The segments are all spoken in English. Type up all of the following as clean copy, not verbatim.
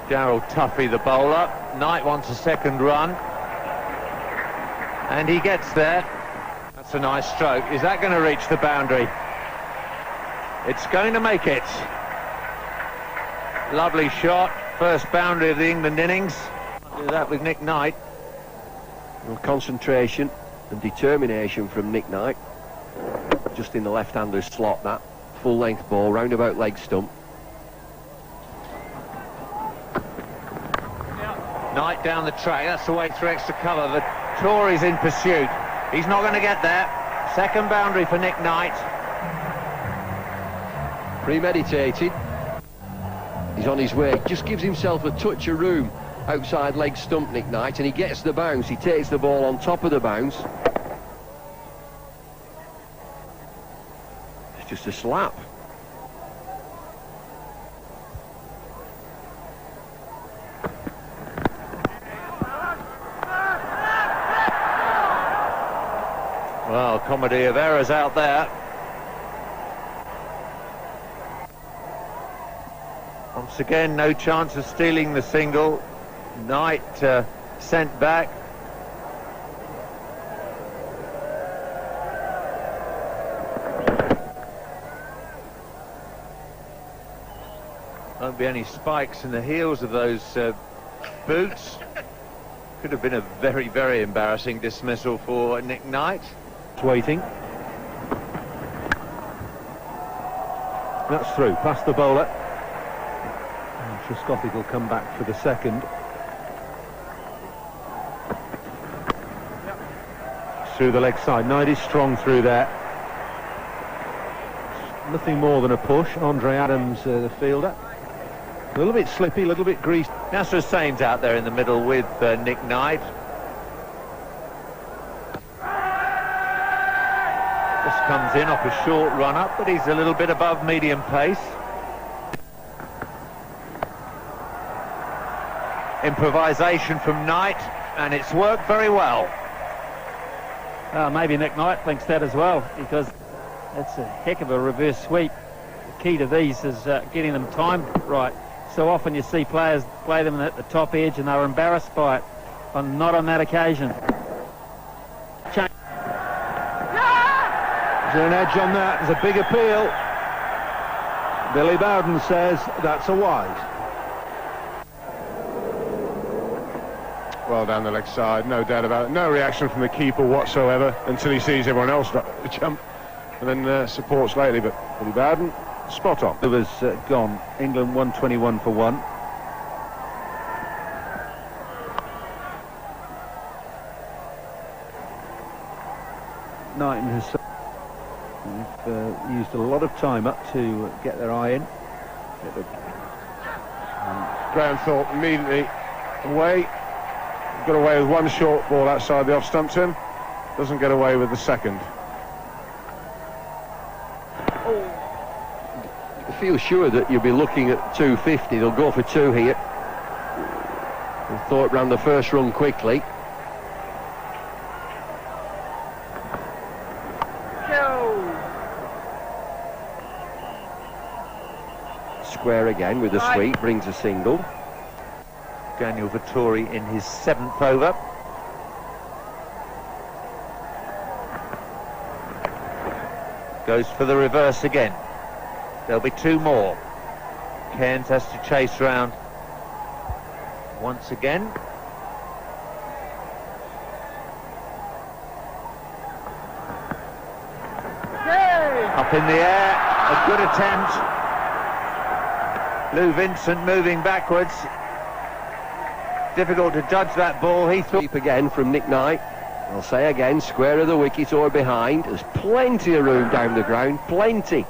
Gerald Tuffy, the bowler. Knight wants a second run. And he gets there. That's a nice stroke. Is that going to reach the boundary? It's going to make it. Lovely shot. First boundary of the England innings. Do that with Nick Knight. Well, concentration and determination from Nick Knight. Just in the left-hander's slot, that full-length ball, roundabout leg stump. Knight down the track, that's the way through extra cover. The Tory's in pursuit. He's not going to get there. Second boundary for Nick Knight. Premeditated. He's on his way. Just gives himself a touch of room outside leg stump, Nick Knight, and he gets the bounce. He takes the ball on top of the bounce. It's just a slap. Well, comedy of errors out there. Once again, no chance of stealing the single. Knight sent back. Won't be any spikes in the heels of those boots. Could have been a very, very embarrassing dismissal for Nick Knight. Waiting. That's through, past the bowler. And Trescothick will come back for the second. Through the leg side. Knight is strong through there. Nothing more than a push. Andre Adams, the fielder. A little bit slippy, a little bit greased. Nasser Hussain's out there in the middle with Nick Knight. Just comes in off a short run-up, but he's a little bit above medium pace. Improvisation from Knight, and it's worked very well. Maybe Nick Knight thinks that as well, because that's a heck of a reverse sweep. The key to these is getting them timed right. So often you see players play them at the top edge and they're embarrassed by it. Not on that occasion. Is there an edge on that? There's a big appeal. Billy Bowden says that's a wide. Well down the leg side, no doubt about it. No reaction from the keeper whatsoever until he sees everyone else jump and then supports lately. But Billy Bowden, spot on. It was gone. England 121 for 1. Knight and Hussain have used a lot of time up to get their eye in. Graham thought immediately away. Got away with one short ball outside the off stump to him. Doesn't get away with the second. I feel sure that you'll be looking at 250. They'll go for 2 here. They thought ran the first run quickly. Square again with a sweep, brings a single. Daniel Vettori in his 7th over. Goes for the reverse again. There'll be 2 more. Cairns has to chase round once again. Up in the air, a good attempt. Lou Vincent moving backwards. Difficult to judge that ball. He thought. Sweep again from Nick Knight. I'll say again, square of the wicket or behind. There's plenty of room down the ground, plenty.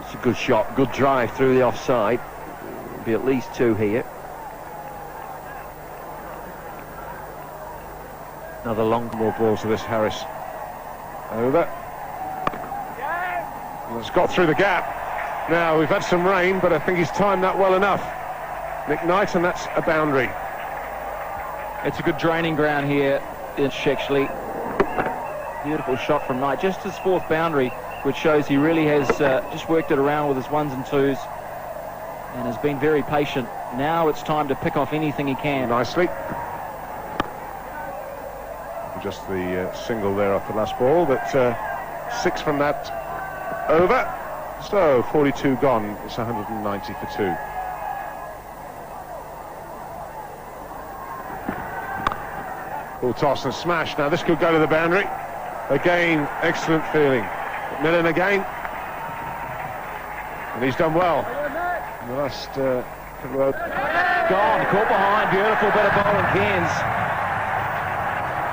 It's a good shot, good drive through the offside. There'll be at least 2 here. Another long More balls to this Harris. Over. And it's got through the gap. Now we've had some rain, but I think he's timed that well enough. Nick Knight, and that's a boundary. It's a good draining ground here in Shexley. Beautiful shot from Knight. Just his 4th boundary. which shows he really has just worked it around with his ones and twos and has been very patient. Now it's time to pick off anything he can. Nicely. Just the single there off the last ball, but 6 from that over. So 42 gone. It's 190 for 2. Full toss and smash. Now this could go to the boundary. Again, excellent feeling. Millen again. And he's done well. The last couple of... Gone, caught behind, beautiful bit of bowling, Cairns.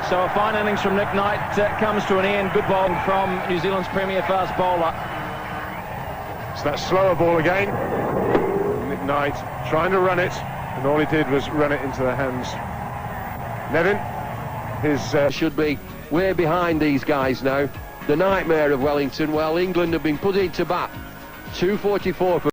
So a fine innings from Nick Knight comes to an end. Good bowling from New Zealand's premier fast bowler. It's that slower ball again. Nick Knight trying to run it, and all he did was run it into the hands. Nevin, his... Should be way behind these guys now. The nightmare of Wellington. Well, England have been put into bat. 2:44 for